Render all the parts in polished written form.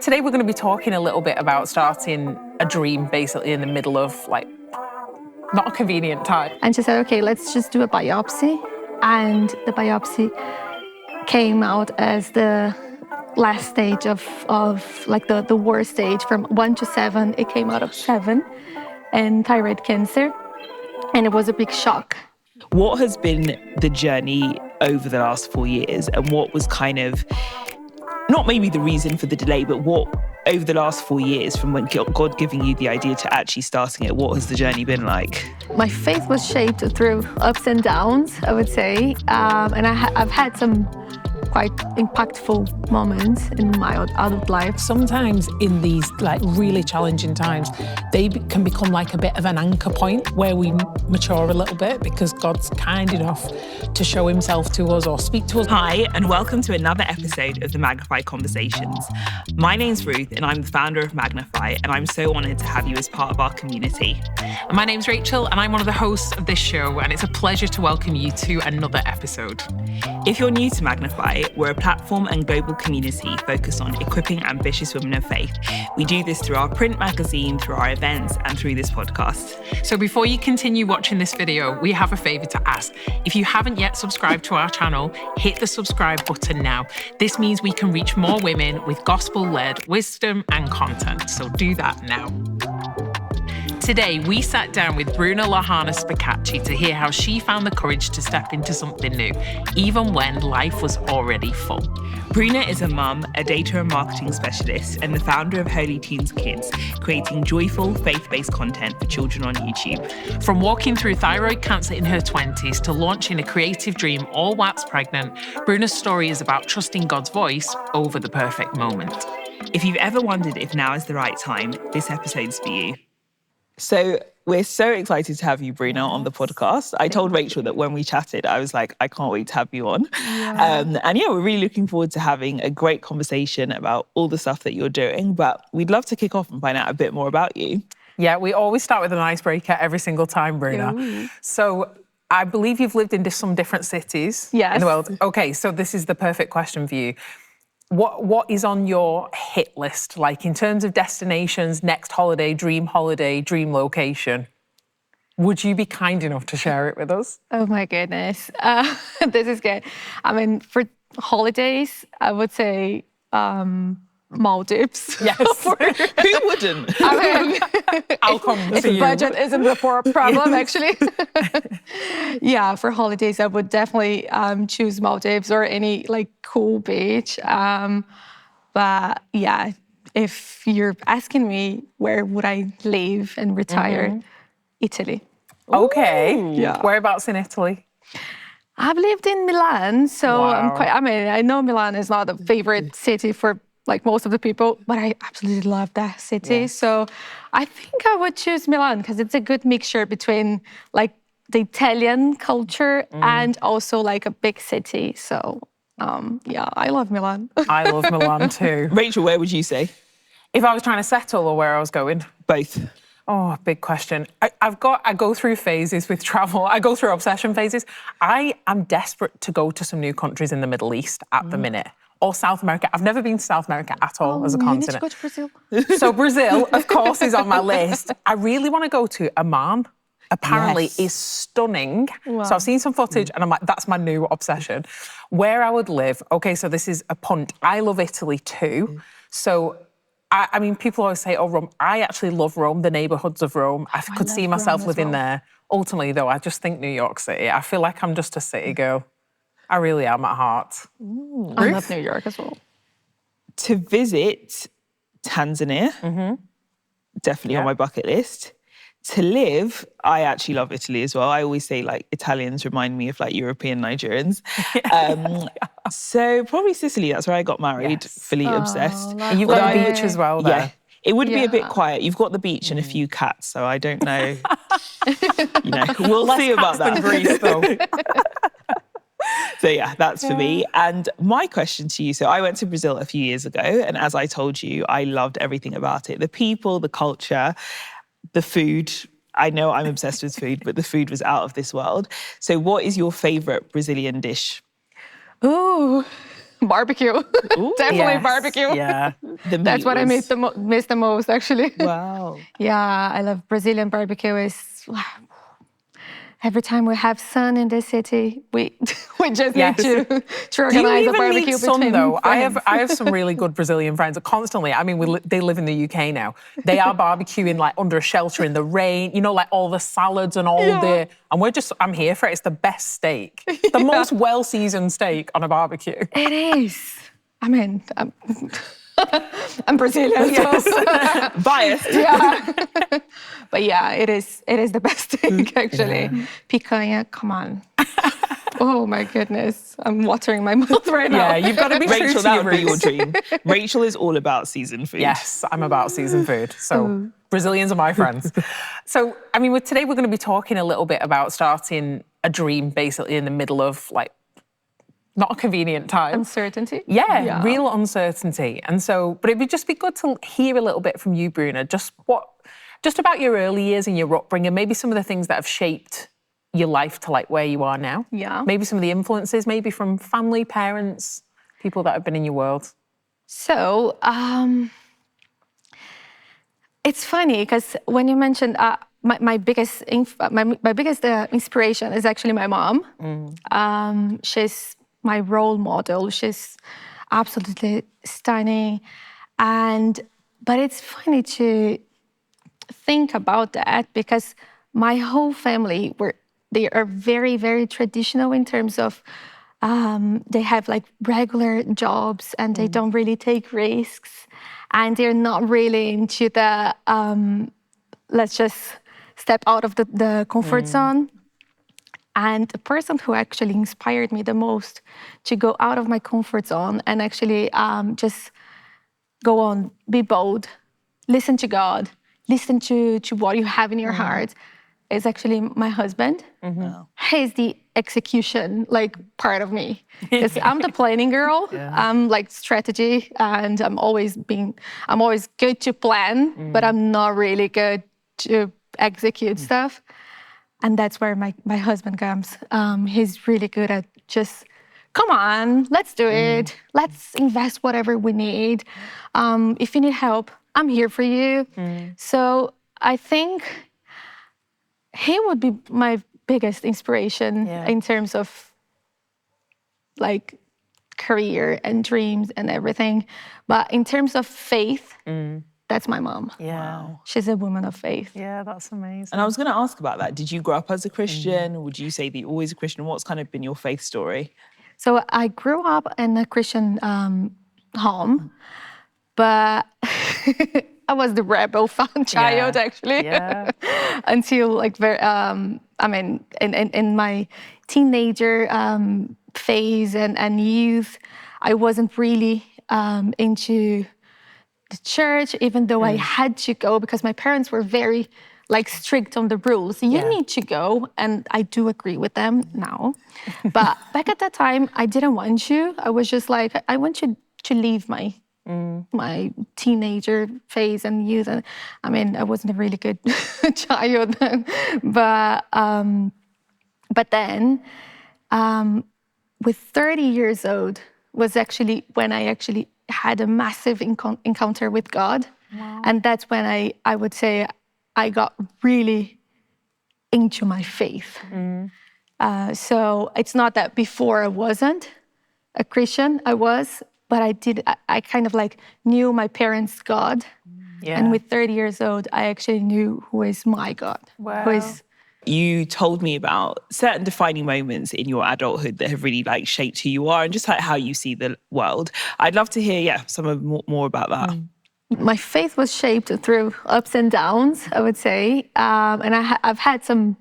Today we're going to be talking a little bit about starting a dream basically in the middle of not a convenient time. And she said, okay, let's just do a biopsy. And the biopsy came out as the last stage of the worst stage from 1 to 7. It came out of 7 and thyroid cancer. And it was a big shock. What has been the journey over the last 4 years, and what was kind of, not maybe the reason for the delay, but what over the last 4 years from when God giving you the idea to actually starting it, what has the journey been like? My faith was shaped through ups and downs, I would say. And I've had some quite impactful moments in my adult life. Sometimes in these really challenging times, they can become like a bit of an anchor point where we mature a little bit because God's kind enough to show himself to us or speak to us. Hi, and welcome to another episode of the Magnify Conversations. My name's Ruth, and I'm the founder of Magnify, and I'm so honoured to have you as part of our community. And my name's Rachel, and I'm one of the hosts of this show, and it's a pleasure to welcome you to another episode. If you're new to Magnify, we're a platform and global community focused on equipping ambitious women of faith. We do this through our print magazine, through our events, and through this podcast. So before you continue watching this video, we have a favour to ask. If you haven't yet subscribed to our channel, hit the subscribe button now. This means we can reach more women with gospel-led wisdom and content. So do that now. Today, we sat down with Bruna Lorhana Spicacci to hear how she found the courage to step into something new, even when life was already full. Bruna is a mum, a data and marketing specialist, and the founder of Holy Teens Kids, creating joyful, faith-based content for children on YouTube. From walking through thyroid cancer in her 20s to launching a creative dream all whilst pregnant, Bruna's story is about trusting God's voice over the perfect moment. If you've ever wondered if now is the right time, this episode's for you. So we're so excited to have you, Bruna, on the podcast. I told Rachel that when we chatted, I was like, I can't wait to have you on. Yeah. We're really looking forward to having a great conversation about all the stuff that you're doing. But we'd love to kick off and find out a bit more about you. Yeah, we always start with an icebreaker every single time, Bruna. Ooh. So I believe you've lived in some different cities in the world. Okay, so this is the perfect question for you. What is on your hit list, like in terms of destinations, next holiday, dream location? Would you be kind enough to share it with us? Oh my goodness, this is good. I mean, for holidays, I would say Maldives. Yes. Who wouldn't? I mean, I'll come if to you. Budget isn't the problem, actually. Yeah, for holidays, I would definitely choose Maldives or any cool beach. But yeah, if you're asking me where would I live and retire, Italy. Okay. Ooh. Yeah. Whereabouts in Italy? I've lived in Milan, so wow. I know Milan is not a favorite city for most of the people, but I absolutely love that city. Yeah. So I think I would choose Milan because it's a good mixture between the Italian culture and also a big city. So yeah, I love Milan. I love Milan too. Rachel, where would you say? If I was trying to settle or where I was going? Both. Oh, big question. I go through phases with travel. I go through obsession phases. I am desperate to go to some new countries in the Middle East at the minute. Or South America. I've never been to South America at all as a continent. You need to go to Brazil. So Brazil, of course, is on my list. I really want to go to Amman. Apparently is stunning. Wow. So I've seen some footage and I'm like, that's my new obsession. Where I would live, okay, so this is a punt. I love Italy too. So, I mean, people always say, oh, Rome. I actually love Rome, the neighbourhoods of Rome. I could see myself living there. Ultimately, though, I just think New York City. I feel like I'm just a city girl. I really am at heart. I love New York as well. To visit Tanzania, definitely on my bucket list. To live, I actually love Italy as well. I always say Italians remind me of European Nigerians. So probably Sicily, that's where I got married, fully obsessed. And you've got the beach as well there. Yeah, it would be a bit quiet. You've got the beach and a few cats, so I don't know. We'll see about that. Greece, though. So yeah, that's for me. And my question to you, so I went to Brazil a few years ago, and as I told you, I loved everything about it. The people, the culture, the food. I know I'm obsessed with food, but the food was out of this world. So what is your favourite Brazilian dish? Ooh, barbecue. Definitely barbecue. Yeah. That's what I miss the most, actually. Wow. Yeah, I love Brazilian barbecue. Every time we have sun in the city, we just need to organize a barbecue. Need sun, though? I have some really good Brazilian friends that constantly, I mean, they live in the UK now. They are barbecuing like under a shelter in the rain, you know, like all the salads and all and I'm here for it. It's the best steak. The most well-seasoned steak on a barbecue. It is. I mean, I'm Brazilian, so biased. Yeah. But yeah, it is the best thing, actually. Yeah. Picanha, come on. Oh my goodness. I'm watering my mouth right now. Yeah, you've got to be Rachel, true to that would be your dream. Rachel is all about seasoned food. Yes, I'm about seasoned food. So Brazilians are my friends. So, I mean, today we're going to be talking a little bit about starting a dream basically in the middle of like, not a convenient time. Uncertainty? Yeah, real uncertainty. And so, but it'd just be good to hear a little bit from you, Bruna, just about your early years and your upbringing, maybe some of the things that have shaped your life to like where you are now. Yeah. Maybe some of the influences, maybe from family, parents, people that have been in your world. So, it's funny because when you mentioned my biggest inspiration is actually my mom. She's my role model. She's absolutely stunning. But it's funny to think about that because my whole family they are very, very traditional in terms of they have like regular jobs and they don't really take risks and they're not really into the let's just step out of the comfort zone. And the person who actually inspired me the most to go out of my comfort zone and actually just go on, be bold, listen to God, listen to what you have in your heart is actually my husband. He's the execution like part of me. Because I'm the planning girl. I'm like strategy and I'm always good to plan, but I'm not really good to execute stuff. And that's where my husband comes. He's really good at just, come on, let's do it. Let's invest whatever we need. If you need help, I'm here for you. So I think he would be my biggest inspiration in terms of like career and dreams and everything. But in terms of faith, that's my mom. Yeah. Wow. She's a woman of faith. Yeah, that's amazing. And I was going to ask about that. Did you grow up as a Christian? Would you say that you're always a Christian? What's kind of been your faith story? So I grew up in a Christian home, but I was the rebel fun child actually. Until like in my teenager phase and youth, I wasn't really into the church, even though I had to go because my parents were very like strict on the rules. You need to go, and I do agree with them now. But back at that time, I didn't want to. I was just like, I want you to leave my teenager phase and youth. And I mean, I wasn't a really good child then. But then, with 30 years old was actually when I actually had a massive encounter with God. Wow. And that's when I would say I got really into my faith. So it's not that before I wasn't a Christian, I was, but I kind of like knew my parents' God. And with 30 years old, I actually knew who is my God. Wow. You told me about certain defining moments in your adulthood that have really like shaped who you are and just like how you see the world. I'd love to hear, more about that. My faith was shaped through ups and downs, I would say. And I've had some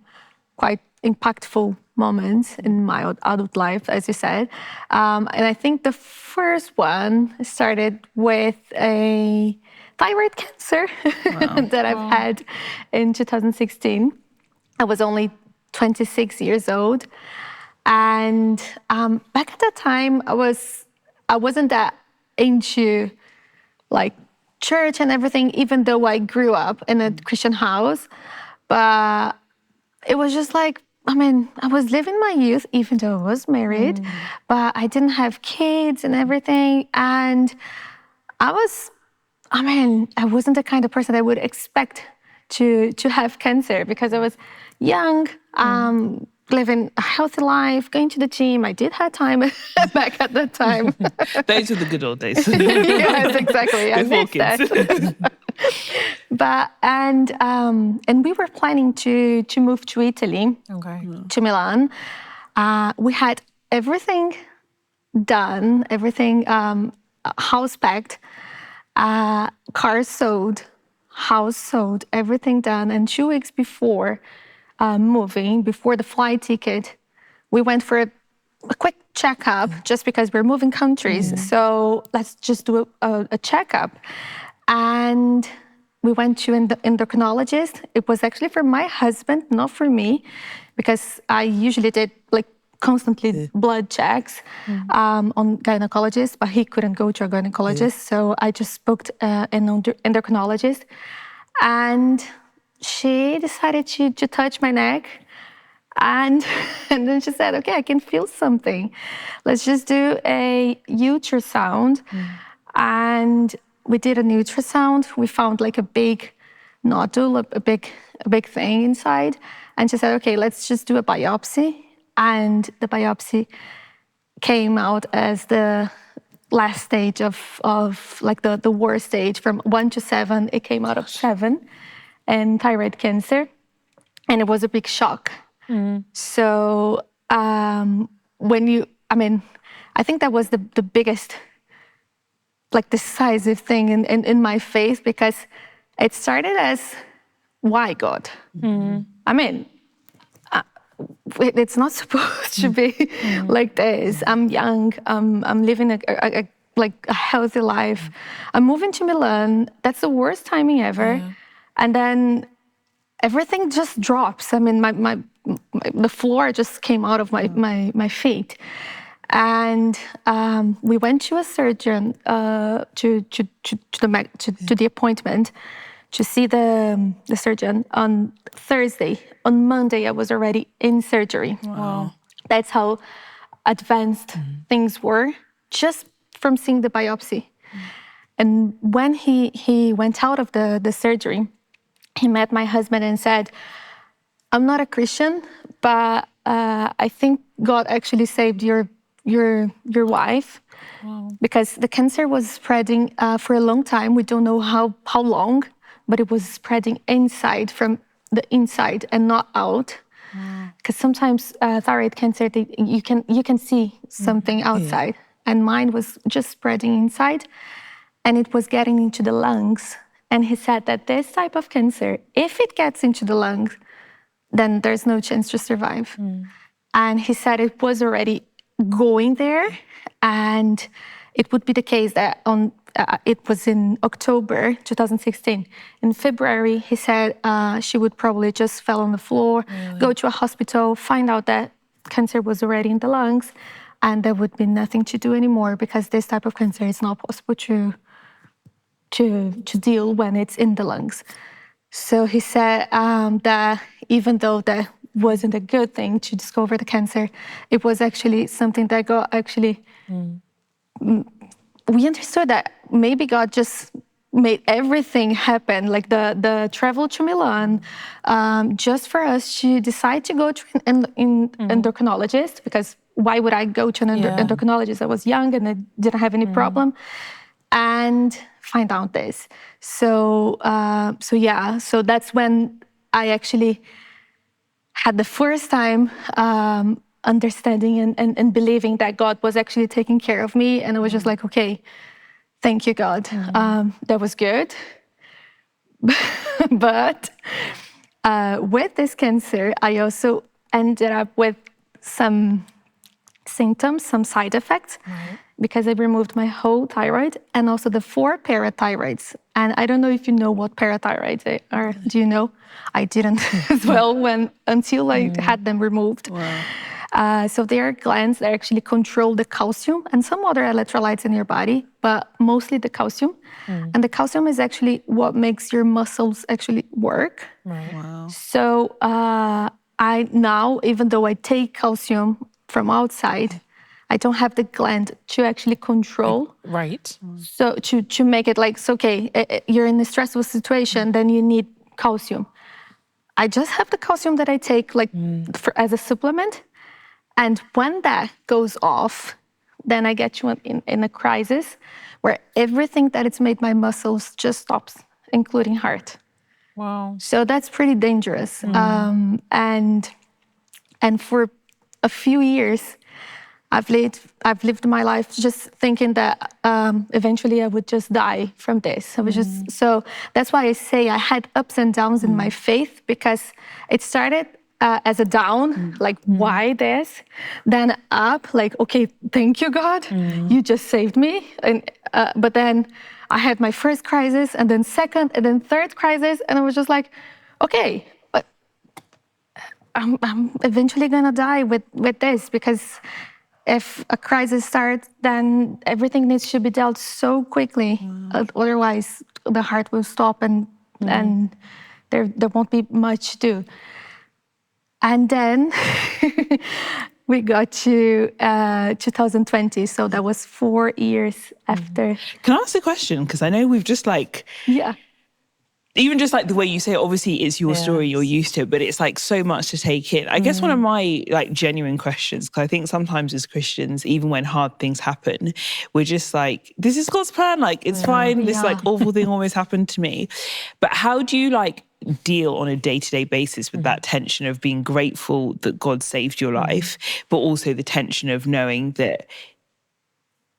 quite impactful moments in my adult life, as you said. And I think the first one started with a thyroid cancer that I've had in 2016. I was only 26 years old. And back at that time, I wasn't that into like church and everything, even though I grew up in a Christian house. But it was just like, I was living my youth, even though I was married, but I didn't have kids and everything. And I wasn't the kind of person that would expect to have cancer because I was young, living a healthy life, going to the gym. I did have time back at that time. Those were the good old days. Yes, exactly. I Before missed kids. that. But and we were planning to move to Italy, to Milan. We had everything done, everything house packed, cars sold, house sold, everything done. And 2 weeks before moving, before the flight ticket, we went for a quick checkup just because we're moving countries. So let's just do a checkup. And we went to an endocrinologist. It was actually for my husband, not for me, because I usually did like constantly blood checks on gynecologists, but he couldn't go to a gynecologist. So I just booked an endocrinologist. And she decided to touch my neck. And then she said, okay, I can feel something. Let's just do a ultrasound. And we did an ultrasound. We found like a big nodule, a big thing inside. And she said, okay, let's just do a biopsy. And the biopsy came out as the last stage of like the worst stage, from 1 to 7. It came out of 7, and thyroid cancer. And it was a big shock. So I think that was the biggest, like, decisive thing in my faith, because it started as, why God? It's not supposed to be like this. I'm young. I'm living a healthy life. I'm moving to Milan. That's the worst timing ever. And then everything just drops. The floor just came out of my feet. And we went to a surgeon to the appointment to see the surgeon on Thursday. On Monday, I was already in surgery. Wow. That's how advanced things were, just from seeing the biopsy. And when he went out of the surgery, he met my husband and said, I'm not a Christian, but I think God actually saved your wife. Wow. Because the cancer was spreading for a long time. We don't know how long, but it was spreading inside, from the inside and not out. Because sometimes thyroid cancer, you can see something outside. And mine was just spreading inside, and it was getting into the lungs. And he said that this type of cancer, if it gets into the lungs, then there's no chance to survive. And he said it was already going there, and it would be the case that it was in October 2016. In February, he said she would probably just fell on the floor, go to a hospital, find out that cancer was already in the lungs, and there would be nothing to do anymore, because this type of cancer is not possible to deal when it's in the lungs. So he said that even though that wasn't a good thing to discover the cancer, it was actually something that God actually, we understood that maybe God just made everything happen, like the travel to Milan, just for us to decide to go to an endocrinologist, because why would I go to an endocrinologist? I was young and I didn't have any problem, and find out this. So that's when I actually had the first time understanding and believing that God was actually taking care of me. And I was just like, okay, thank you, God. That was good. But with this cancer, I also ended up with some symptoms, some side effects, because I removed my whole thyroid and also the 4 parathyroids. And I don't know if you know what parathyroids are. Do you know? I didn't as well until I had them removed. Wow. So they are glands that actually control the calcium and some other electrolytes in your body, but mostly the calcium. And the calcium is actually what makes your muscles actually work. Right. Wow. So I now, even though I take calcium from outside, I don't have the gland to actually control. Right. So to make it like, so, okay, you're in a stressful situation, then you need calcium. I just have the calcium that I take like as a supplement. And when that goes off, then I get you in a crisis where everything that it's made my muscles just stops, including heart. Wow. So that's pretty dangerous. And for a few years, I've lived my life just thinking that eventually I would just die from this. I was just, so that's why I say I had ups and downs in my faith, because it started as a down, like why this? Then up, like, okay, thank you, God, you just saved me. And but then I had my first crisis, and then second, and then third crisis, and I was just like, okay, but I'm eventually gonna die with this, because if a crisis starts, then everything needs to be dealt so quickly. Otherwise, the heart will stop, and there won't be much to do. And then we got to 2020, so that was 4 years after. Can I ask a question? Because I know we've just like... Yeah. Even just like the way you say it, obviously it's your story, you're used to it, but it's like so much to take in. I guess one of my like genuine questions, because I think sometimes as Christians, even when hard things happen, we're just like, this is God's plan, like it's fine, this like awful thing always happened to me. But how do you like deal on a day-to-day basis with that tension of being grateful that God saved your life, but also the tension of knowing that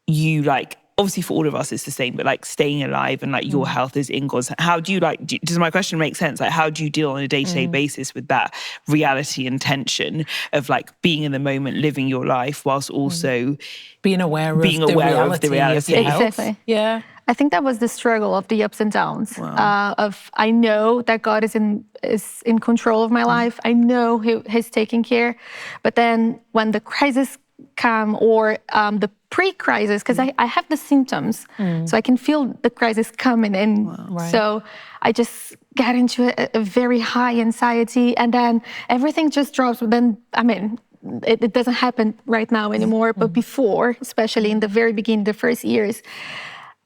you like, obviously for all of us it's the same, but like staying alive and like your health is in God's hands. How do you like, does my question make sense? Like how do you deal on a day-to-day basis with that reality and tension of like being in the moment, living your life, whilst also being aware of the reality of health? Exactly. Yeah. I think that was the struggle of the ups and downs. Of I know that God is in control of my life. I know He's taking care. But then when the crisis come, or the pre-crisis, because I have the symptoms, so I can feel the crisis coming in. So I just got into a very high anxiety, and then everything just drops. But then, I mean, it doesn't happen right now anymore, but before, especially in the very beginning, the first years,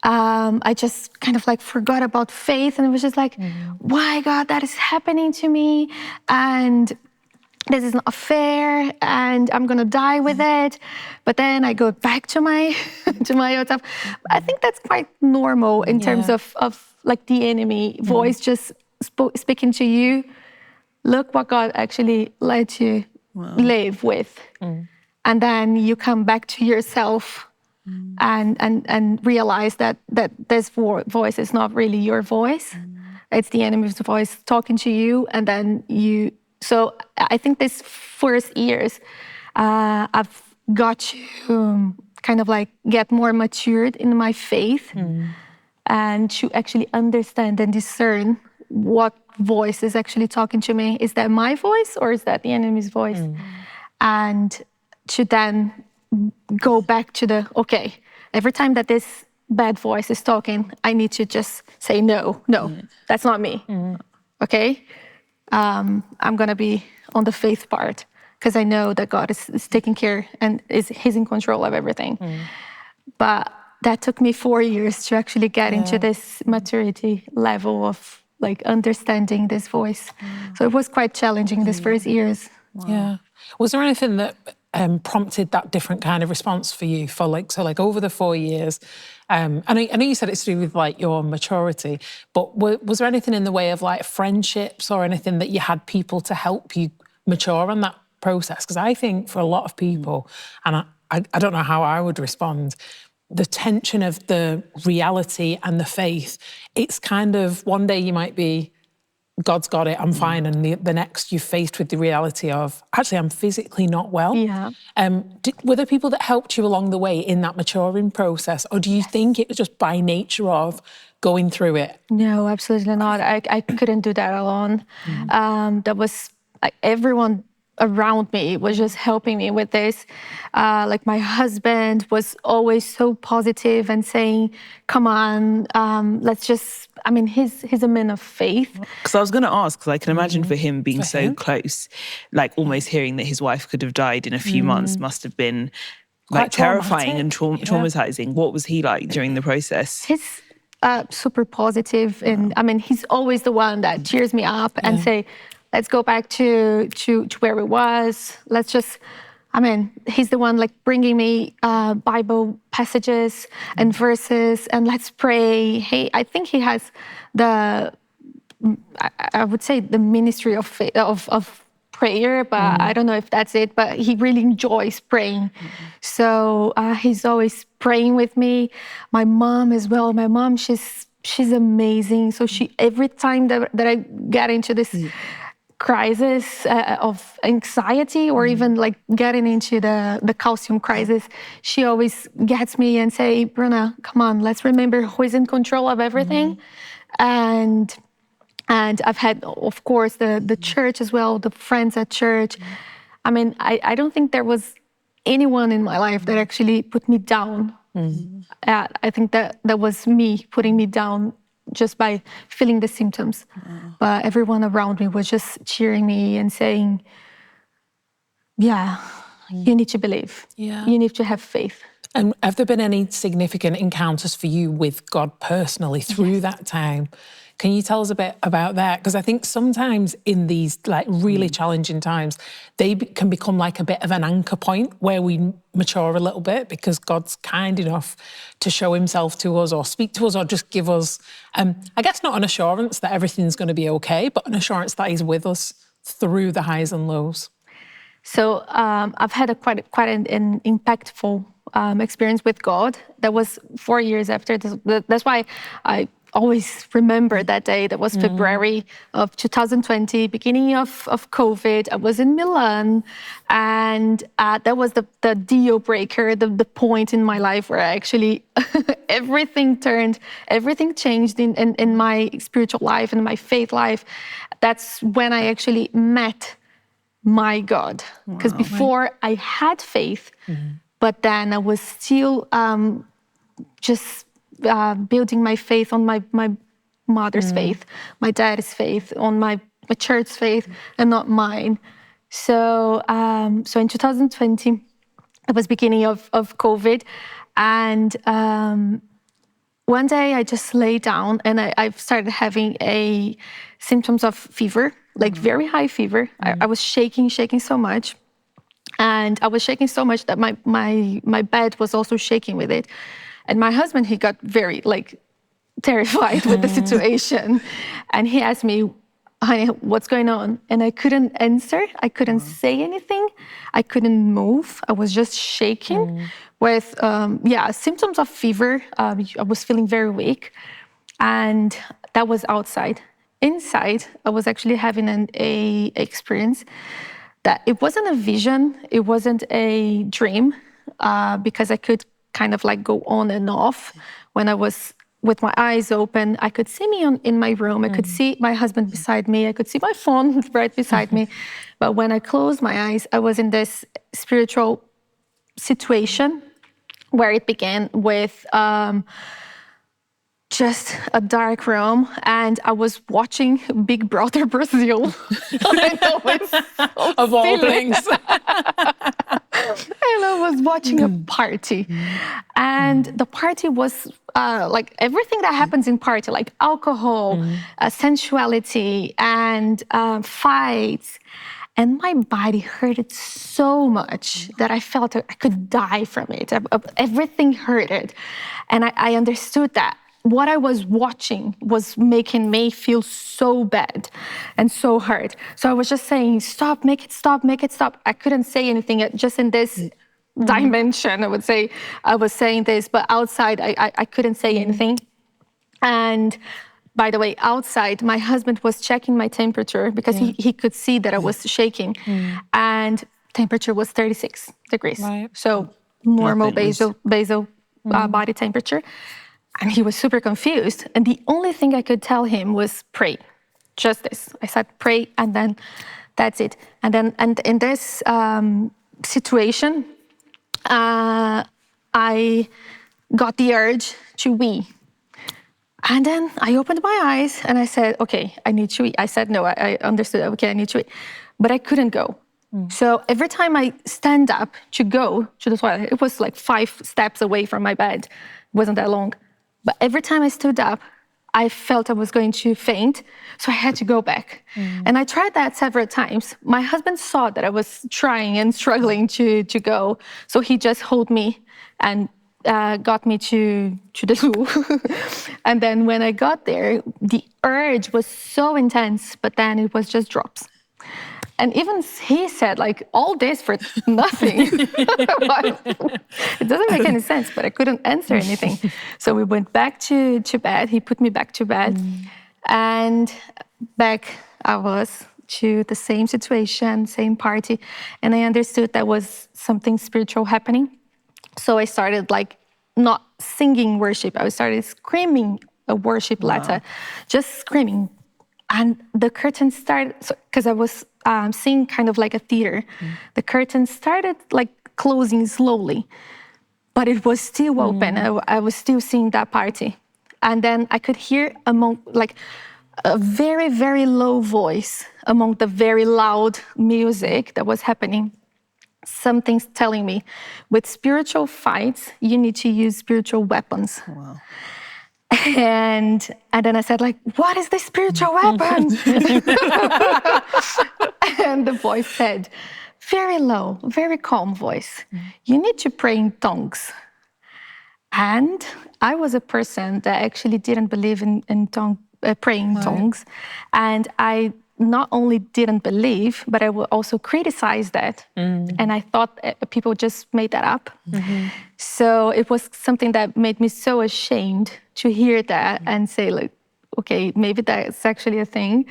I just kind of like forgot about faith, and it was just like, why, God, that is happening to me? And this is not fair, and I'm gonna die with it. But then I go back to my old self. I think that's quite normal in terms of like the enemy voice just speaking to you. Look what God actually let you live with, and then you come back to yourself and realize that this voice is not really your voice. It's the enemy's voice talking to you, and then you. So I think this first years, I've got to kind of like get more matured in my faith, and to actually understand and discern what voice is actually talking to me. Is that my voice, or is that the enemy's voice? And to then go back to okay, every time that this bad voice is talking, I need to just say, no, that's not me, okay? I'm gonna be on the faith part, because I know that God is taking care and He's in control of everything. But that took me 4 years to actually get into this maturity level of like understanding this voice. So it was quite challenging these first years. Yeah. Was there anything that prompted that different kind of response for you for like over the 4 years? I know you said it's to do with like your maturity, but was there anything in the way of like friendships or anything that you had people to help you mature on that process? Because I think for a lot of people, and I don't know how I would respond, the tension of the reality and the faith, it's kind of one day you might be, God's got it, I'm fine. And the next you're faced with the reality of, actually, I'm physically not well. Yeah. Were there people that helped you along the way in that maturing process? Or do you think it was just by nature of going through it? No, absolutely not. I couldn't do that alone. That was like everyone around me was just helping me with this. Like my husband was always so positive and saying, come on, let's just, I mean, he's a man of faith. Because I was going to ask, because I can imagine for him being so close, like almost hearing that his wife could have died in a few months must have been like terrifying and traumatizing. What was he like during the process? He's super positive, and I mean, he's always the one that cheers me up and say, let's go back to where it was. Let's just, I mean, he's the one like bringing me Bible passages and verses, and let's pray. Hey, I think he has I would say the ministry of prayer, but I don't know if that's it, but he really enjoys praying. So he's always praying with me. My mom as well. My mom, she's amazing. So every time that I get into this crisis of anxiety or even like getting into the calcium crisis, she always gets me and say, Bruna, come on, let's remember who is in control of everything. And I've had, of course, the church as well, the friends at church. I mean, I don't think there was anyone in my life that actually put me down. I think that was me putting me down just by feeling the symptoms. But everyone around me was just cheering me and saying, yeah, you need to believe. Yeah. You need to have faith. And have there been any significant encounters for you with God personally through that time? Can you tell us a bit about that? Because I think sometimes in these like really challenging times, they can become like a bit of an anchor point where we mature a little bit because God's kind enough to show himself to us or speak to us or just give us, I guess not an assurance that everything's going to be okay, but an assurance that he's with us through the highs and lows. So I've had quite an impactful experience with God. That was 4 years after this. That's why I always remember that day. That was February of 2020, beginning of COVID. I was in Milan, and that was the deal breaker, the point in my life where I actually everything changed in my spiritual life and my faith life. That's when I actually met my God. Because before I had faith, but then I was still just building my faith on my mother's faith, my dad's faith, on my church's faith, and not mine. So in 2020, it was beginning of COVID, and one day I just lay down and I started having symptoms of fever, like very high fever. I was shaking so much. And I was shaking so much that my bed was also shaking with it. And my husband, he got very terrified with the situation. And he asked me, honey, what's going on? And I couldn't answer. I couldn't say anything. I couldn't move. I was just shaking with, symptoms of fever. I was feeling very weak. And that was outside. Inside, I was actually having an experience that it wasn't a vision, it wasn't a dream, because I could kind of go on and off. When I was with my eyes open, I could see me in my room, I could see my husband beside me, I could see my phone right beside me. But when I closed my eyes, I was in this spiritual situation where it began with just a dark room, and I was watching Big Brother Brazil. I know, it's so of all things. And I was watching a party, and the party was everything that happens in party, like alcohol, sensuality, and fights. And my body hurted so much that I felt I could die from it. Everything hurted, and I understood that what I was watching was making me feel so bad and so hurt. So I was just saying, stop, make it stop, make it stop. I couldn't say anything just in this dimension, I would say. I was saying this, but outside, I couldn't say anything. And by the way, outside, my husband was checking my temperature because he could see that I was shaking. And temperature was 36 degrees. Right. So normal basal body temperature. And he was super confused. And the only thing I could tell him was pray. Just this. I said, pray. And then That's it. And then, and in this situation, I got the urge to wee. And then I opened my eyes and I said, okay, I need to wee. I said, no, I understood, okay, I need to wee. But I couldn't go. So every time I stand up to go to the toilet, it was like 5 steps away from my bed. It wasn't that long. But every time I stood up, I felt I was going to faint, so I had to go back. And I tried that several times. My husband saw that I was trying and struggling to go, so he just held me and got me to the loo. And then when I got there, the urge was so intense, but then it was just drops. And even he said, like, all this for nothing. It doesn't make any sense, but I couldn't answer anything. So we went back to bed. He put me back to bed. And back I was to the same situation, same party. And I understood that was something spiritual happening. So I started, like, not singing worship. I started screaming a worship letter, just screaming. And the curtain started, because I was seeing kind of like a theater. The curtain started like closing slowly, but it was still open. I was still seeing that party. And then I could hear like a very, very low voice among the very loud music that was happening. Something's telling me, with spiritual fights, you need to use spiritual weapons. Wow. And then I said, like, what is this spiritual weapon? And the voice said, very low, very calm voice, you need to pray in tongues. And I was a person that actually didn't believe in praying in tongues. And I not only didn't believe, but I would also criticize that. And I thought people just made that up. So it was something that made me so ashamed to hear that and say, like, okay, maybe that's actually a thing.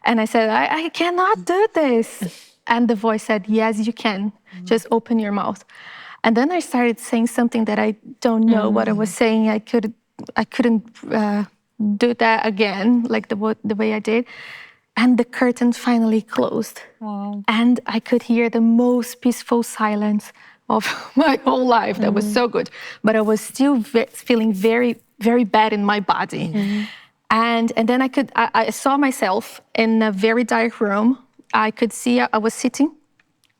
And I said, I cannot do this. And the voice said, yes, you can. Just open your mouth. And then I started saying something that I don't know what I was saying. I couldn't do that again, like the way I did. And the curtain finally closed. Wow. And I could hear the most peaceful silence of my whole life. That was so good. But I was still feeling very, very bad in my body. And then I saw myself in a very dark room. I could see I was sitting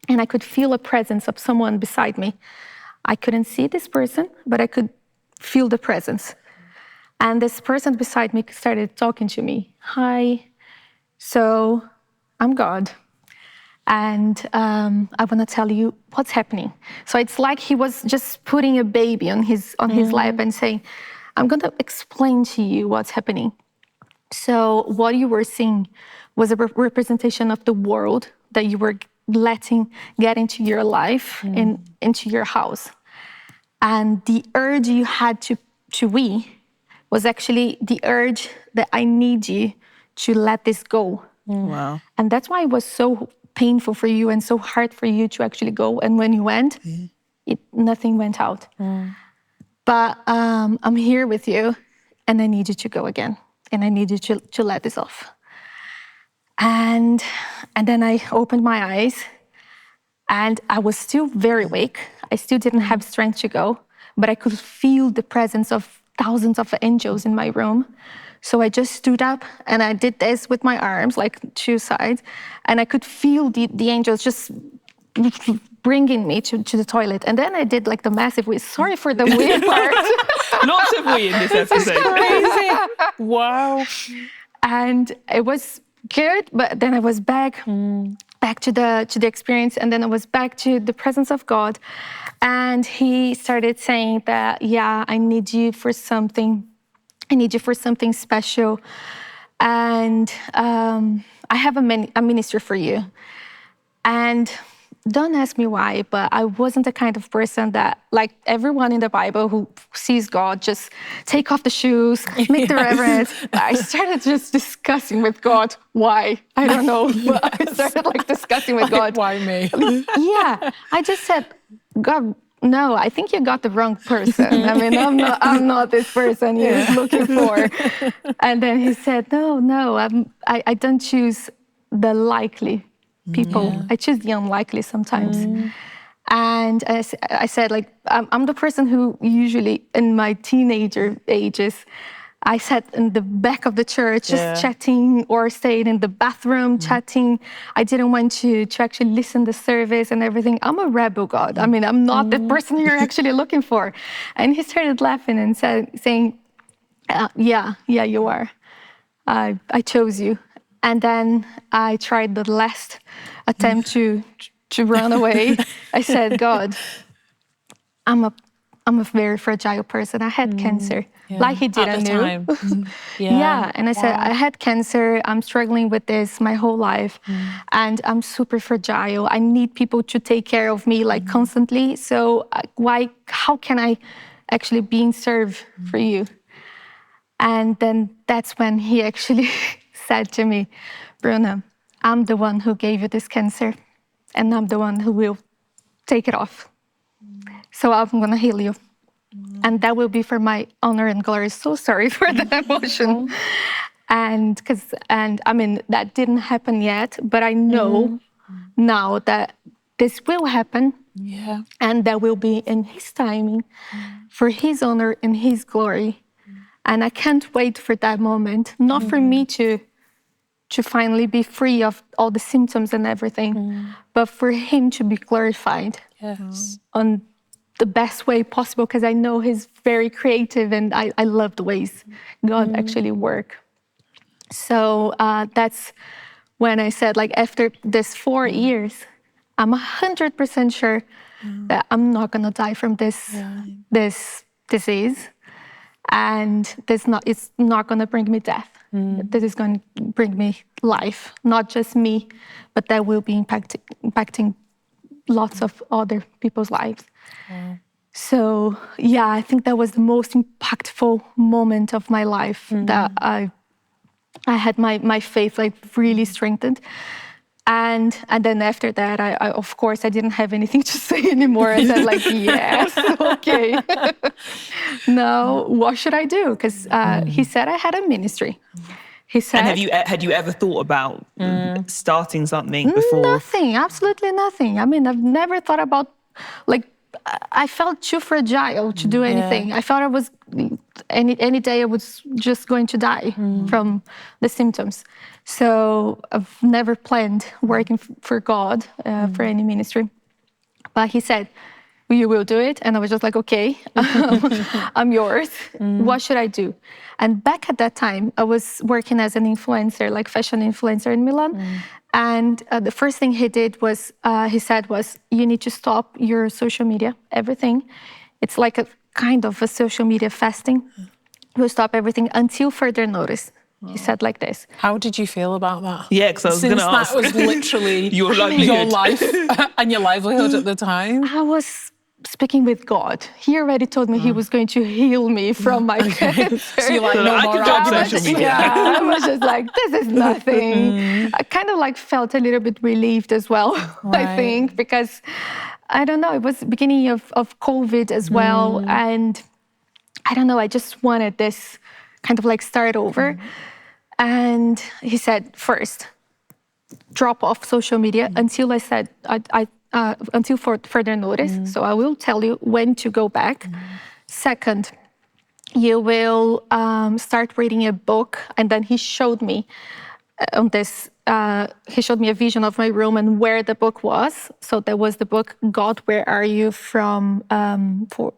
and I could feel a presence of someone beside me. I couldn't see this person, but I could feel the presence. And this person beside me started talking to me. Hi. So I'm God, and I want to tell you what's happening. So it's like he was just putting a baby on his lap and saying, I'm going to explain to you what's happening. So what you were seeing was a representation of the world that you were letting get into your life and into your house. And the urge you had to wee was actually the urge that I need you to let this go. Wow. And that's why it was so painful for you and so hard for you to actually go. And when you went, nothing went out. But I'm here with you, and I need you to go again. And I need you to let this off. And then I opened my eyes, and I was still very weak. I still didn't have strength to go, but I could feel the presence of thousands of angels in my room. So I just stood up and I did this with my arms, like 2 sides, and I could feel the angels just bringing me to the toilet. And then I did like the massive wee. Sorry for the weird part. Lots of wee in this episode. Crazy. Wow. And it was good, but then I was back to the experience, and then I was back to the presence of God. And he started saying that, yeah, I need you for something. I need you for something special. And I have a ministry for you. And don't ask me why, but I wasn't the kind of person that, like everyone in the Bible who sees God, just take off the shoes, make the reverence. I started just discussing with God why. I don't know, but I started like discussing with God. Why me? Yeah, I just said, God, no, I think you got the wrong person. I mean, I'm not this person you're looking for. And then he said, no, I don't choose the likely people. I choose the unlikely sometimes. And I said, like, I'm the person who usually, in my teenager ages, I sat in the back of the church just chatting, or stayed in the bathroom chatting. I didn't want to actually listen to the service and everything. I'm a rebel, God. I mean, I'm not the person you're actually looking for. And he started laughing and saying, yeah, you are. I chose you. And then I tried the last attempt to run away. I said, God, I'm a very fragile person. I had cancer, like he didn't know. And I said, I had cancer. I'm struggling with this my whole life, and I'm super fragile. I need people to take care of me, like, constantly. So how can I actually be in serve for you? And then that's when he actually said to me, Bruna, I'm the one who gave you this cancer, and I'm the one who will take it off. So I'm going to heal you. And that will be for my honor and glory. So sorry for the emotion. And I mean, that didn't happen yet, but I know now that this will happen. And that will be in his timing, for his honor and his glory. And I can't wait for that moment, not for me to finally be free of all the symptoms and everything, but for him to be glorified on the best way possible, because I know he's very creative, and I love the ways God actually work. So that's when I said, like, after this 4 years, I'm 100% sure that I'm not gonna die from this disease. And it's not going to bring me death. This is going to bring me life, not just me, but that will be impacting lots of other people's lives. So, I think that was the most impactful moment of my life, that I had my faith, like, really strengthened. And then after that, I of course, I didn't have anything to say anymore. I said, like, yes, okay. Now, what should I do? Because he said I had a ministry. He said, and had you ever thought about starting something before? Nothing, absolutely nothing. I mean, I've never thought about, like, I felt too fragile to do anything. I thought I was, any day I was just going to die from the symptoms. So I've never planned working for God, for any ministry. But he said, you will do it. And I was just like, okay, I'm yours. What should I do? And back at that time, I was working as an influencer, like fashion influencer in Milan. And the first thing he did was, he said was, you need to stop your social media, everything. It's like a kind of a social media fasting. We'll stop everything until further notice. He said like this. How did you feel about that? Yeah, because I was going to ask. Since that was literally your life and your livelihood at the time. I was speaking with God. He already told me he was going to heal me from my cancer. So you're like, no more social media. I was just like, this is nothing. I kind of like felt a little bit relieved as well, I think, because I don't know, it was the beginning of COVID as well. And I don't know, I just wanted this kind of like start over. And he said, first, drop off social media until I said, until further notice. So I will tell you when to go back. Second, you will start reading a book. And then he showed me on this, he showed me a vision of my room and where the book was. So there was the book, God, Where Are You? From for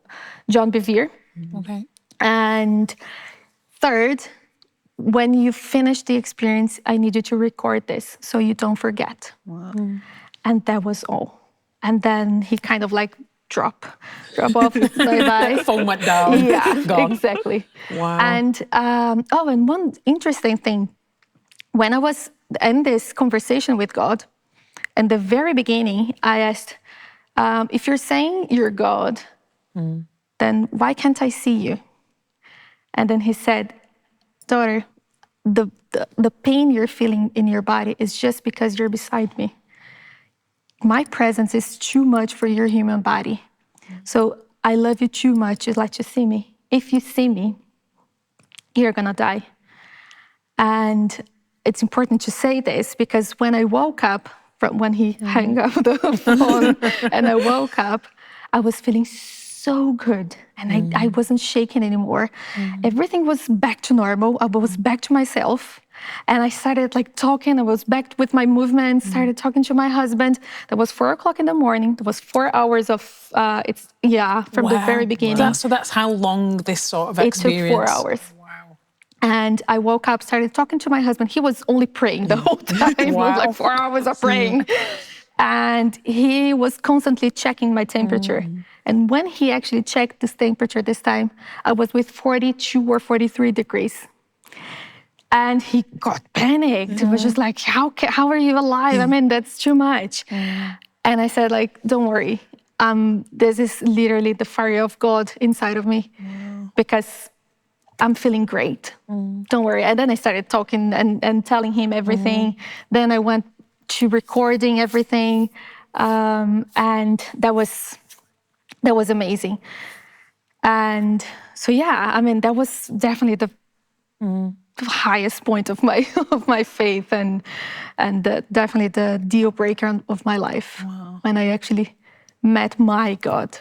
John Bevere. Okay. And third, when you finish the experience, I need you to record this so you don't forget. Wow. And that was all. And then he kind of like drop off, bye-bye. Phone went down. Yeah, Gone. Exactly. Wow. And, and one interesting thing, when I was in this conversation with God, in the very beginning, I asked, if you're saying you're God, then why can't I see you? And then he said, daughter, the pain you're feeling in your body is just because you're beside me. My presence is too much for your human body. So I love you too much to let you see me. If you see me, you're gonna die. And it's important to say this because when I woke up from when he hung up the phone and I woke up, I was feeling so good and I wasn't shaking anymore. Everything was back to normal. I was back to myself. And I started like talking. I was back with my movements, started talking to my husband. That was 4 o'clock in the morning. That was 4 hours of, from the very beginning. So that's how long this sort of experience? It took 4 hours. Wow. And I woke up, started talking to my husband. He was only praying the whole time. It was like 4 hours of praying. And he was constantly checking my temperature. And when he actually checked this temperature this time, I was with 42 or 43 degrees. And he got panicked. It was just like, how are you alive? I mean, that's too much. And I said, like, don't worry. This is literally the fire of God inside of me because I'm feeling great. Don't worry. And then I started talking and telling him everything. Then I went to recording everything. And that was amazing. And so, yeah, I mean, that was definitely the highest point of my faith and definitely the deal breaker of my life when I actually met my God.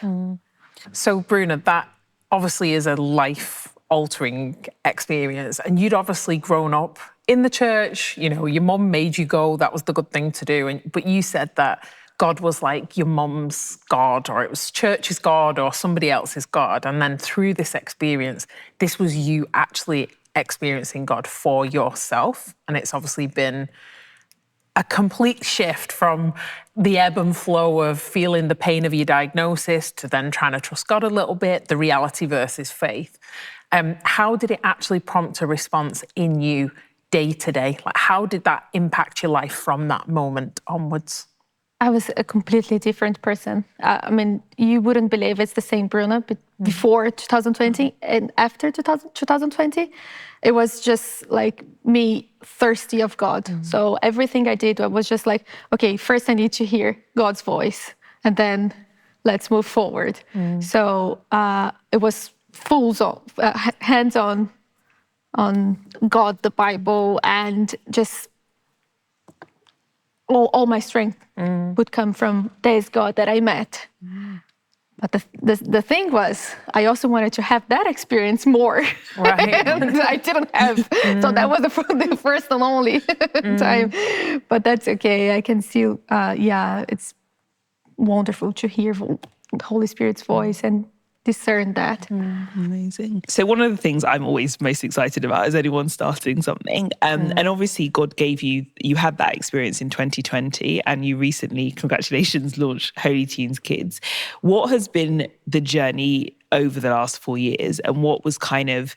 So Bruna, that obviously is a life-altering experience, and you'd obviously grown up in the church. You know, your mum made you go. That was the good thing to do. But you said that God was like your mum's God, or it was church's God, or somebody else's God. And then through this experience, this was you actually experiencing God for yourself. And it's obviously been a complete shift from the ebb and flow of feeling the pain of your diagnosis to then trying to trust God a little bit, the reality versus faith. How did it actually prompt a response in you day to day? Like, how did that impact your life from that moment onwards? I was a completely different person. I mean, you wouldn't believe it's the same Bruna, but before 2020 and after 2020, it was just like me thirsty of God. So everything I did, I was just like, okay, first I need to hear God's voice and then let's move forward. So it was hands-on on God, the Bible, and just all my strength would come from this God that I met. But the thing was, I also wanted to have that experience more. Right. And I didn't have. So that was the first and only time. But that's okay. I can still, it's wonderful to hear the Holy Spirit's voice and discern that. Amazing. So one of the things I'm always most excited about is anyone starting something. And obviously God gave you had that experience in 2020 and you recently, congratulations, launched Holy Teens Kids. What has been the journey over the last 4 years and what was kind of,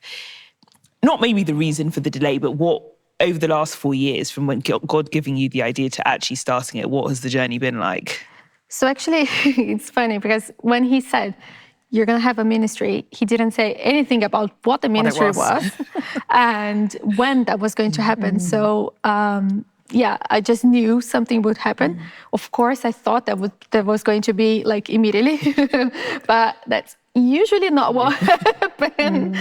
not maybe the reason for the delay, but what over the last 4 years from when God giving you the idea to actually starting it, what has the journey been like? So actually, it's funny because when he said, you're going to have a ministry, he didn't say anything about what the ministry was and when that was going to happen. So, I just knew something would happen. Of course, I thought that was going to be like immediately, but that's usually not what happened.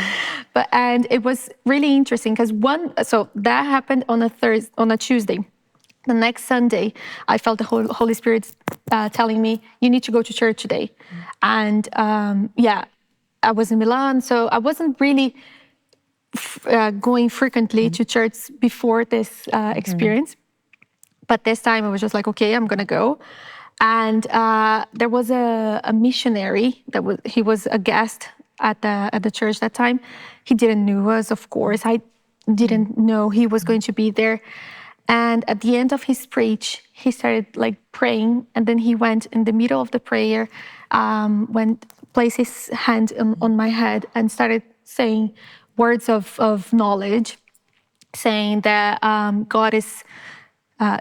And it was really interesting because that happened on a Tuesday. The next Sunday, I felt the Holy Spirit telling me, you need to go to church today. And I was in Milan, so I wasn't really going frequently to church before this experience. But this time I was just like, okay, I'm gonna go. And there was a missionary he was a guest at the church that time. He didn't know us, of course. I didn't know he was going to be there. And at the end of his preach, he started like praying, and then he went in the middle of the prayer, placed his hand on my head and started saying words of knowledge, saying that God is,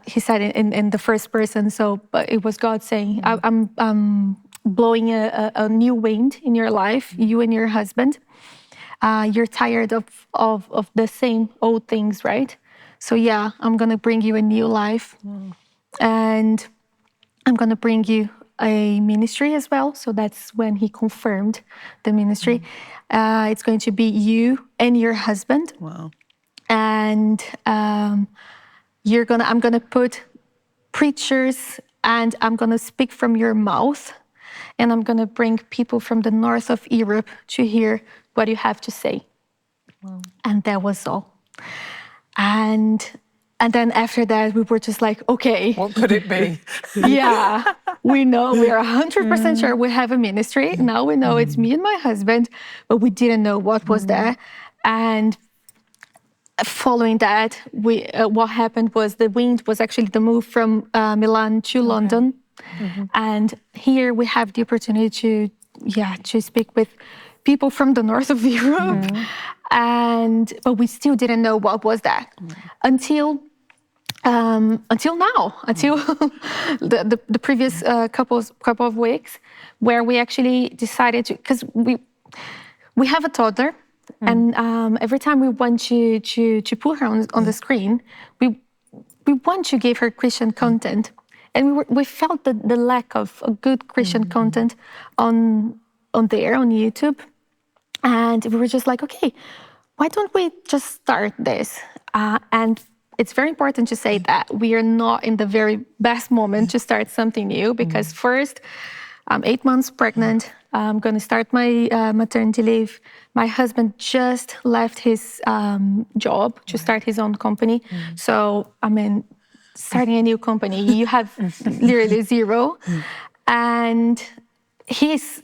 he said in the first person, but it was God saying, I'm blowing a new wind in your life, you and your husband. You're tired of the same old things, right? So I'm going to bring you a new life. And I'm going to bring you a ministry as well. So that's when he confirmed the ministry. It's going to be you and your husband. Wow. And I'm going to put preachers, and I'm going to speak from your mouth, and I'm going to bring people from the north of Europe to hear what you have to say. Wow. And that was all. And then after that, we were just like, okay. What could it be? Yeah, we know, we are 100% sure we have a ministry. Now we know it's me and my husband, but we didn't know what was there. And following that, what happened was the wind was actually the move from Milan to London. And here we have the opportunity to speak with people from the north of Europe. But we still didn't know what was that until now, until the previous couple of weeks, where we actually decided to, because we have a toddler, and every time we want to put her on the screen, we want to give her Christian content, and we felt the lack of a good Christian content on YouTube, and we were just like, okay, why don't we just start this? And it's very important to say that we are not in the very best moment to start something new, because first, I'm 8 months pregnant. I'm going to start my maternity leave. My husband just left his job to start his own company. So, I mean, starting a new company, you have literally zero. And he's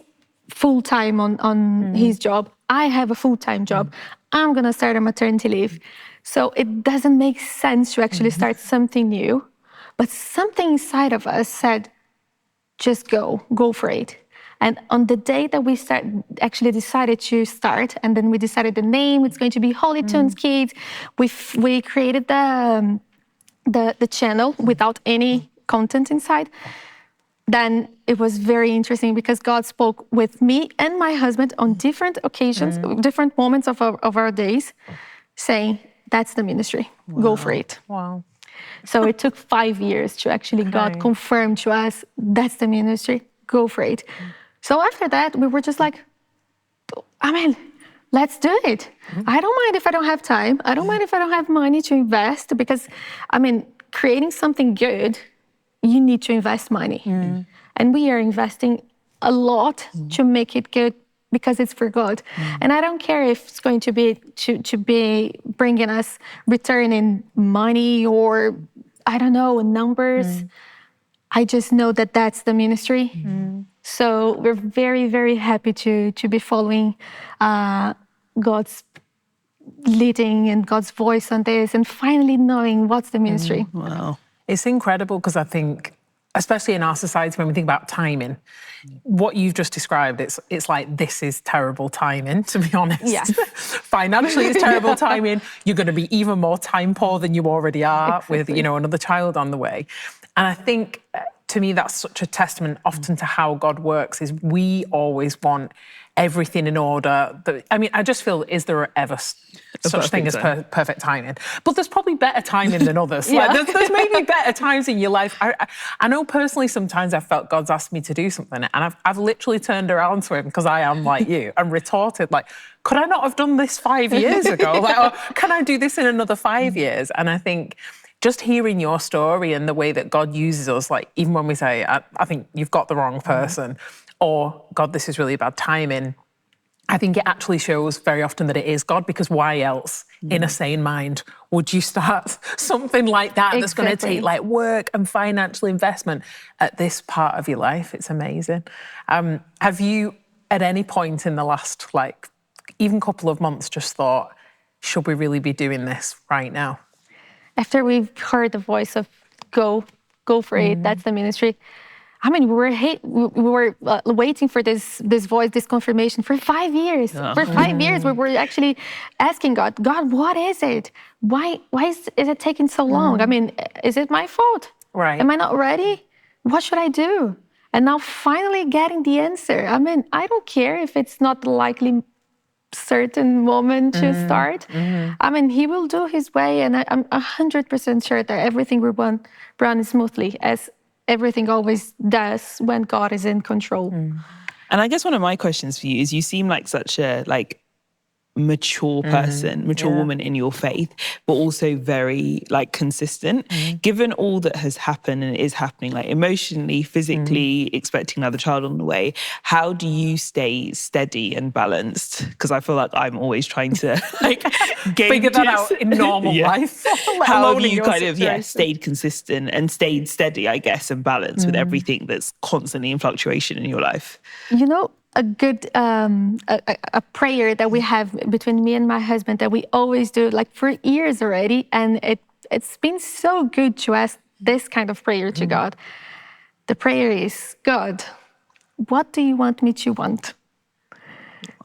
full-time on his job. I have a full-time job. I'm going to start a maternity leave. So it doesn't make sense to actually start something new. But something inside of us said, just go for it. And on the day that we actually decided to start, and then we decided the name, it's going to be Holy Tunes Kids. We created the channel without any content inside. Then it was very interesting because God spoke with me and my husband on different occasions, different moments of our days, saying, that's the ministry, go for it. Wow. So it took 5 years to actually God confirm to us, that's the ministry, go for it. So after that, we were just like, I mean, let's do it. I don't mind if I don't have time. I don't mind if I don't have money to invest, because, I mean, creating something good, you need to invest money. And we are investing a lot to make it good, because it's for God. And I don't care if it's going to be bringing us return in money or, I don't know, numbers. I just know that that's the ministry. So we're very, very happy to be following God's leading and God's voice on this, and finally knowing what's the ministry. Wow. It's incredible, because I think, especially in our society, when we think about timing, what you've just described, it's like, this is terrible timing, to be honest. Yes. Financially, it's terrible timing. You're going to be even more time poor than you already are with, another child on the way. And I think, to me, that's such a testament often to how God works, is we always want everything in order. I just feel, is there ever such thing as perfect timing? But there's probably better timing than others. Like, there's maybe better times in your life. I know personally sometimes I've felt God's asked me to do something, and I've literally turned around to him, because I am like you, and retorted like, could I not have done this 5 years ago? Like, or can I do this in another 5 years? And I think just hearing your story and the way that God uses us, like, even when we say, I think you've got the wrong person, or God, this is really bad timing, I think it actually shows very often that it is God, because why else, in a sane mind, would you start something like that that's going to take like work and financial investment at this part of your life? It's amazing. Have you, at any point in the last, like, even couple of months, just thought, should we really be doing this right now? After we've heard the voice of go for it, that's the ministry. I mean, we were waiting for this voice, this confirmation for 5 years. For 5 years, we were actually asking God, what is it? Why is it taking so long? I mean, is it my fault? Right. Am I not ready? What should I do? And now finally getting the answer. I mean, I don't care if it's not the likely certain moment to start. I mean, he will do his way, and I'm 100% sure that everything will run smoothly, as everything always does when God is in control. And I guess one of my questions for you is, you seem like such a mature person, mature woman in your faith, but also very like consistent. Given all that has happened and is happening, like emotionally, physically, expecting another child on the way, how do you stay steady and balanced? Because I feel like I'm always trying to like figure that out in normal life. How have you kind of stayed consistent and stayed steady, I guess, and balanced with everything that's constantly in fluctuation in your life? You know, a good a prayer that we have between me and my husband that we always do like for years already, and it's been so good to ask this kind of prayer to God. The prayer is, God, what do you want me to want?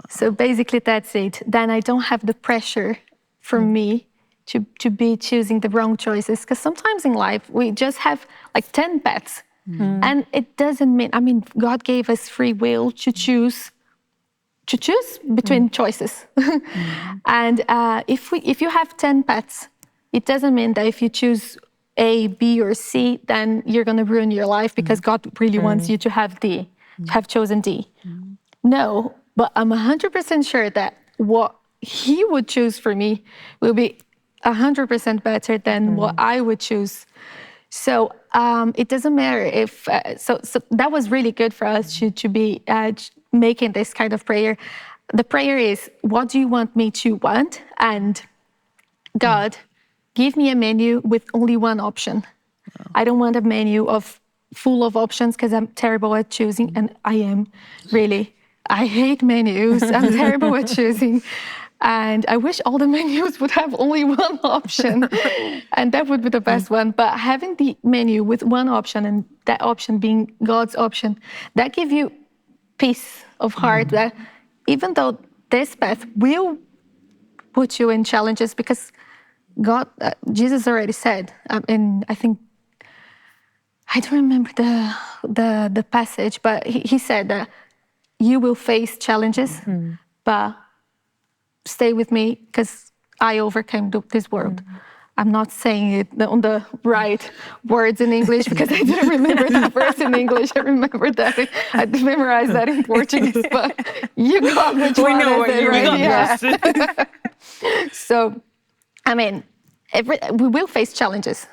So basically that's it. Then I don't have the pressure for me to be choosing the wrong choices, because sometimes in life we just have like 10 paths. And it doesn't mean, I mean, God gave us free will to choose between choices. And if you have 10 paths, it doesn't mean that if you choose A, B, or C, then you're going to ruin your life because God really wants you to have D, have chosen D. No, but I'm 100% sure that what He would choose for me will be 100% better than what I would choose. So it doesn't matter if, so that was really good for us to be making this kind of prayer. The prayer is, what do you want me to want? And God, give me a menu with only one option. I don't want a menu full of options because I'm terrible at choosing, and I am really. I hate menus. I'm terrible at choosing. And I wish all the menus would have only one option, and that would be the best one. But having the menu with one option, and that option being God's option, that gives you peace of heart that even though this path will put you in challenges, because God, Jesus already said, and I think, I don't remember the passage, but he said that you will face challenges, but stay with me because I overcame this world. I'm not saying it on the right words in English because I didn't remember that verse in English. I remember that. I memorized that in Portuguese, but you got which one. We know what you mean. Yeah. So, I mean, we will face challenges,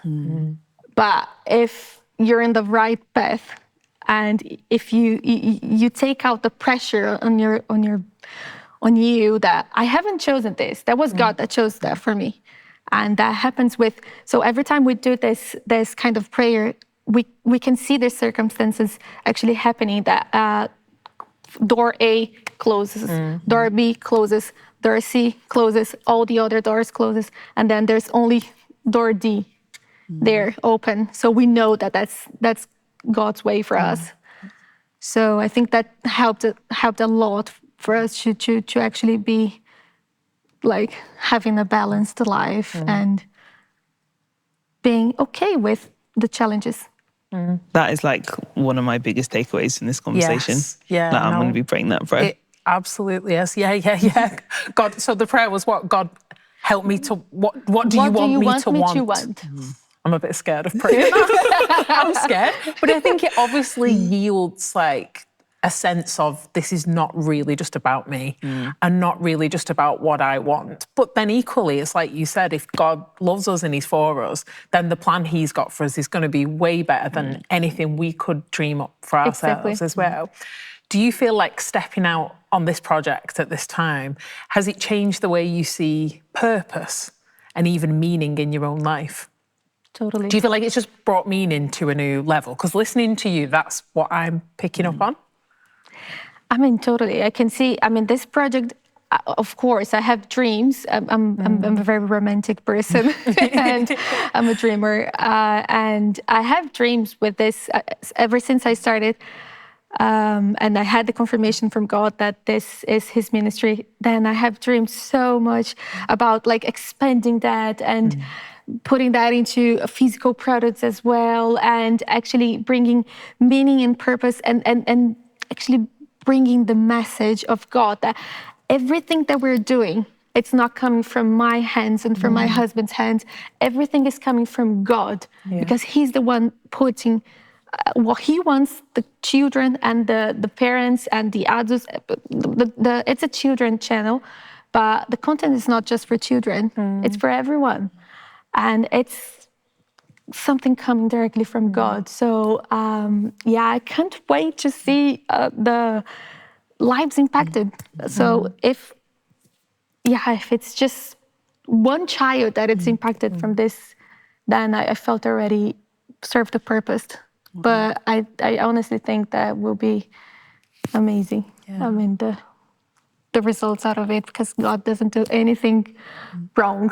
but if you're in the right path, and if you take out the pressure on you that I haven't chosen this, that was God that chose that for me. And that happens with, so every time we do this kind of prayer, we can see the circumstances actually happening, that door A closes, door B closes, door C closes, all the other doors closes, and then there's only door D there open. So we know that that's God's way for us. So I think that helped a lot for us to actually be like having a balanced life and being okay with the challenges. That is like one of my biggest takeaways in this conversation. Yes. Yeah, I'm going to be praying that prayer. It absolutely is. Yeah. God, so the prayer was what? God, help me to, what do you want me to want? I'm a bit scared of praying. I'm scared. But I think it obviously yields like a sense of this is not really just about me and not really just about what I want. But then equally, it's like you said, if God loves us and He's for us, then the plan He's got for us is going to be way better than anything we could dream up for ourselves as well. Do you feel like stepping out on this project at this time, has it changed the way you see purpose and even meaning in your own life? Totally. Do you feel like it's just brought meaning to a new level? Because listening to you, that's what I'm picking up on. I mean, totally. I can see, I mean, this project, of course, I have dreams. I'm a very romantic person and I'm a dreamer. And I have dreams with this ever since I started. And I had the confirmation from God that this is His ministry. Then I have dreamed so much about like expanding that and putting that into physical products as well, and actually bringing meaning and purpose and actually bringing the message of God that everything that we're doing, it's not coming from my hands and from my husband's hands. Everything is coming from God because He's the one putting what He wants the children and the parents and the adults. It's a children channel, But the content is not just for children, it's for everyone. And it's something coming directly from God. So I can't wait to see the lives impacted. So if it's just one child that it's impacted from this, then I felt already served the purpose. But I honestly think that will be amazing. I mean, the results out of it, because God doesn't do anything wrong.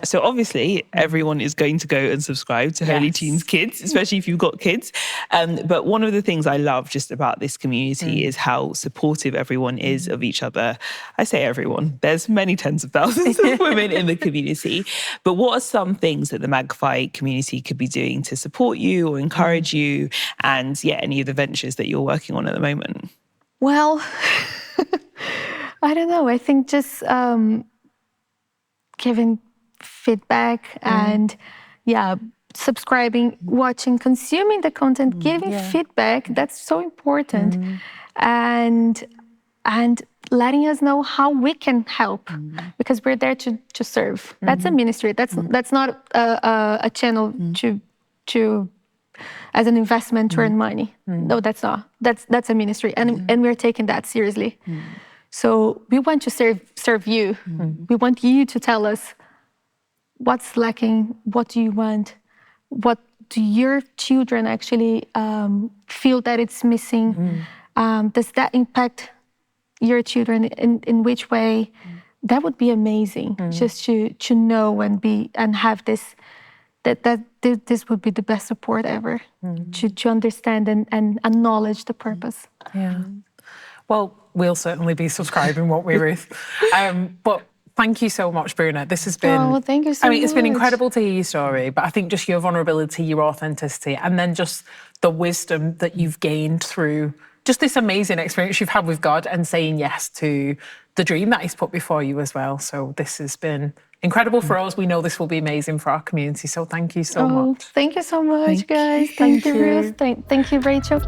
So obviously, everyone is going to go and subscribe to Holy Teens Kids, especially if you've got kids. But one of the things I love just about this community is how supportive everyone is of each other. I say everyone. There's many tens of thousands of women in the community. But what are some things that the Magnify community could be doing to support you or encourage you, and any of the ventures that you're working on at the moment? Well, I don't know. I think just giving feedback and subscribing, watching, consuming the content, giving feedback. That's so important. And letting us know how we can help, because we're there to serve. That's a ministry. That's not a channel to as an investment to earn money. No, that's not. That's a ministry, and we're taking that seriously. So we want to serve you. We want you to tell us what's lacking, what do you want, what do your children actually feel that it's missing? Does that impact your children in which way? That would be amazing, just to know and have this. That this would be the best support ever, to understand and acknowledge the purpose. Yeah. Well, we'll certainly be subscribing, won't we, Ruth? But thank you so much, Bruna. This has been... Oh, thank you so much. It's been incredible to hear your story, but I think just your vulnerability, your authenticity, and then just the wisdom that you've gained through just this amazing experience you've had with God and saying yes to the dream that He's put before you as well. So this has been incredible for us. We know this will be amazing for our community. So thank you so much. Thank you so much, guys. Thank you, Ruth. Thank you, Rachel.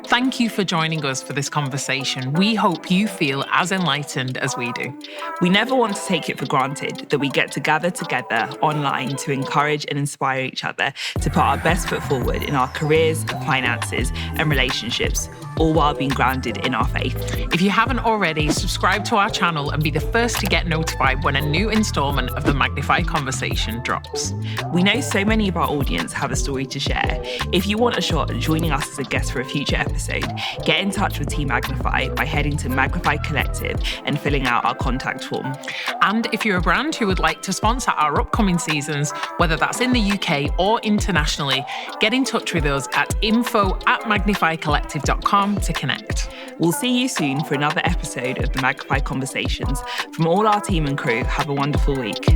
Thank you for joining us for this conversation. We hope you feel as enlightened as we do. We never want to take it for granted that we get to gather together online to encourage and inspire each other to put our best foot forward in our careers, finances, and relationships, all while being grounded in our faith. If you haven't already, subscribe to our channel and be the first to get notified when a new installment of the Magnify conversation drops. We know so many of our audience have a story to share. If you want a shot at joining us as a guest for a future episode, get in touch with Team Magnify by heading to Magnify Collective and filling out our contact form. And if you're a brand who would like to sponsor our upcoming seasons, whether that's in the UK or internationally, get in touch with us at info@magnifycollective.com to connect. We'll see you soon for another episode of the Magnify Conversations. From all our team and crew, have a wonderful week.